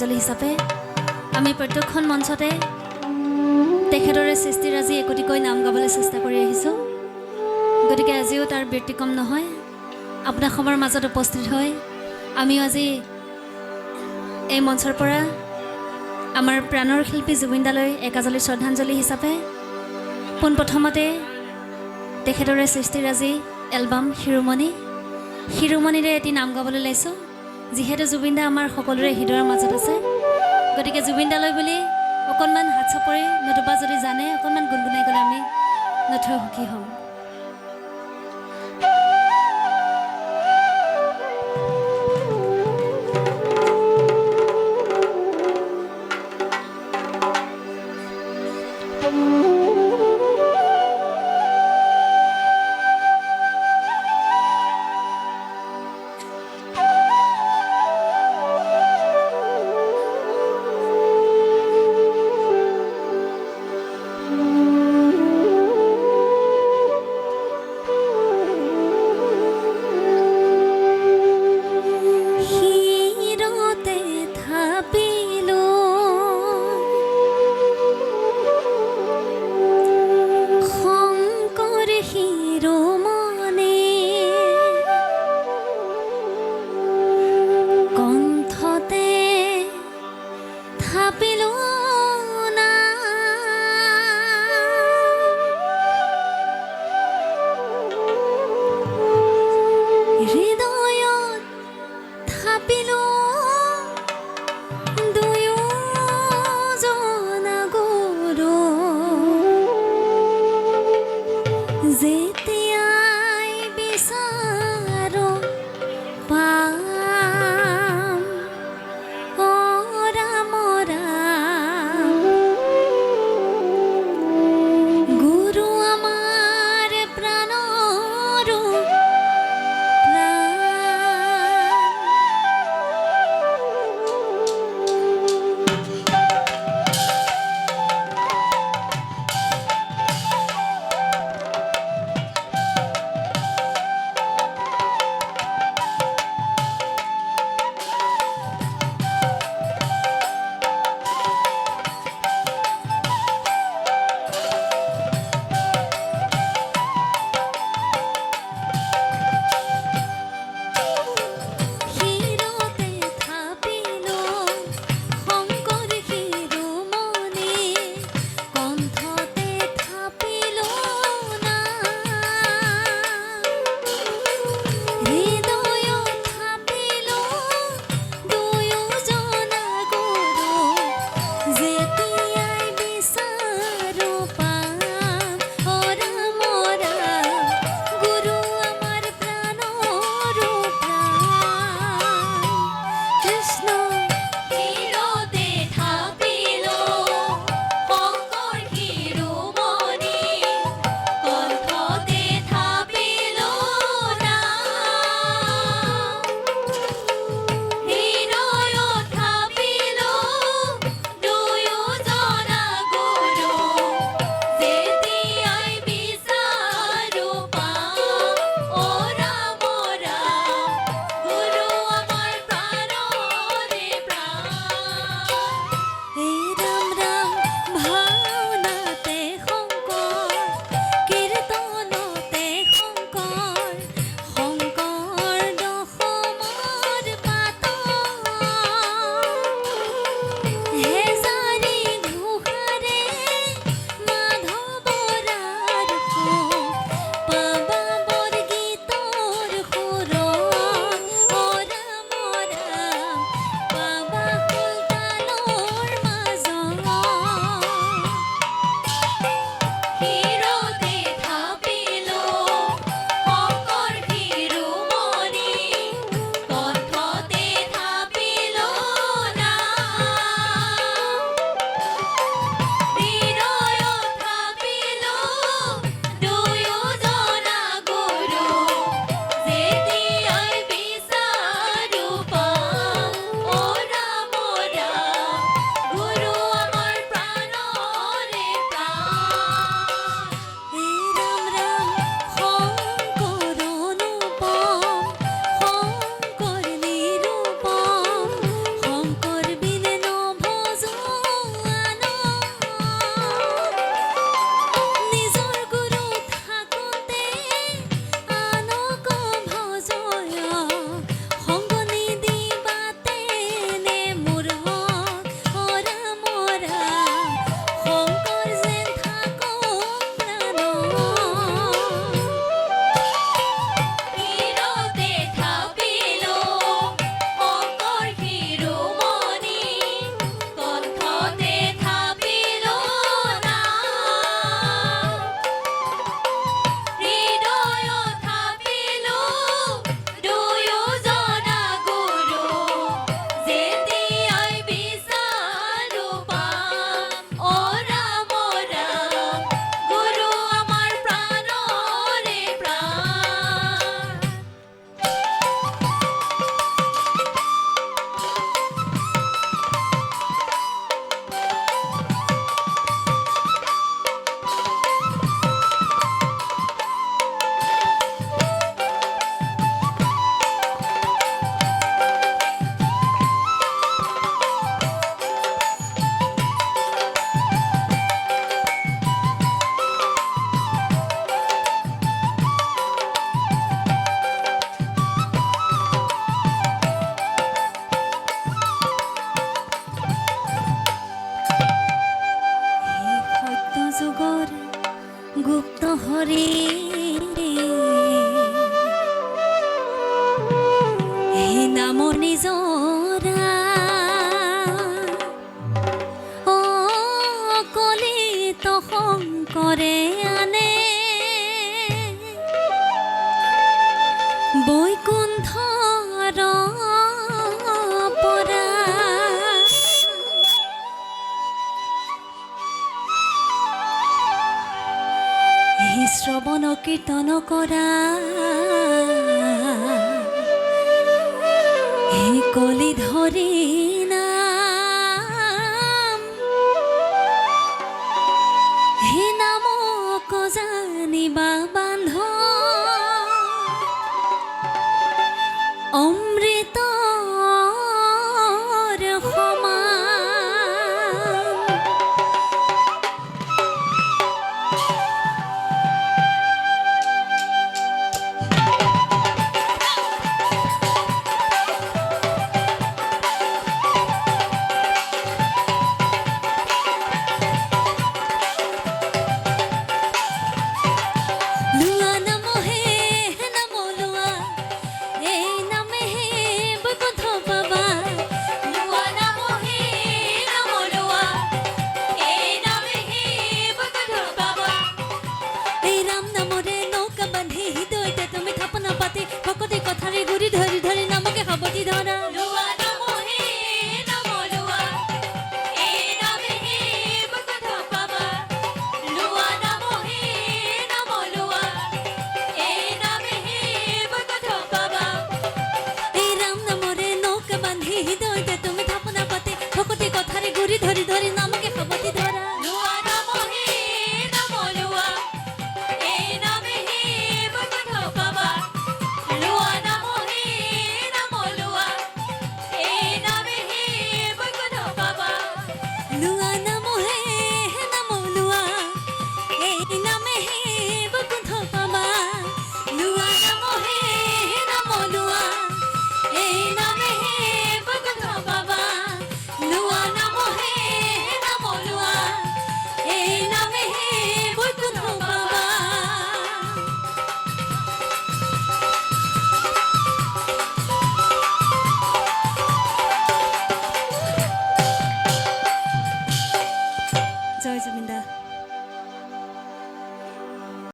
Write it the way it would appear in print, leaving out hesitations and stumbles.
শ্ৰদ্ধাঞ্জলি হিচাপে আমি প্ৰত্যেকখন মঞ্চতে তেখেতৰে সৃষ্টিৰাজি একোটিকৈ নাম গাবলৈ চেষ্টা কৰি আহিছোঁ। গতিকে আজিও তাৰ ব্যতিক্ৰম নহয়। আপোনাৰ সমৰ মাজত উপস্থিত হৈ আমিও আজি এই মঞ্চৰ পৰা আমাৰ প্ৰাণৰ শিল্পী জুবিন দালৈ একাজলি শ্ৰদ্ধাঞ্জলি হিচাপে পোনপ্ৰথমতে তেখেতৰে সৃষ্টিৰাজি এলবাম শিৰোমণিৰে এটি নাম গাবলৈ লৈছোঁ। যিহেতু জুবিন দা আমাৰ সকলোৰে হৃদয়ৰ মাজত আছে, গতিকে জুবিন দালৈ বুলি অকণমান হাত চাপৰি নতুবা যদি জানে অকণমান গুণগুণাই গ'লে আমি নথৈ সুখী হ'ম। পৱন কীৰ্তন কৰা হে কলি ধৰি নাম হে নামক জানিবা বান্ধ অমৃতৰ সমান লোৱা নামহে নাম লোৱা এই নামেহে বৈকুণ্ঠ পাবা লোৱা নামহে নাম লোৱা এই নামেহে বৈকুণ্ঠ পাবা এই ৰাম নামৰে নৌকা বান্ধি হৃদয়তে তুমি থাপনা পাতি ভকতি কথাৰে গুৰি ধৰি ধৰি নামকে সাৱটি ধৰা লোৱা নামহে নাম লোৱা এই নামেহে বৈকুণ্ঠ পাবা লোৱা নামহে নাম লোৱা এই নামেহে বৈকুণ্ঠ পাবা এই ৰাম নামৰে নৌকা বান্ধি হৃদয়তে তুমি থাপনা পাতি ভকতি কথাৰে গুৰি ধৰি ধৰি নামকে সাৱটি ধৰা লোৱা নামহে নাম লোৱা এই নামেহে বৈকুণ্ঠ পাবা লোৱা নামহে নাম লোৱা এই নামেহে বৈকুণ্ঠ পাবা লোৱা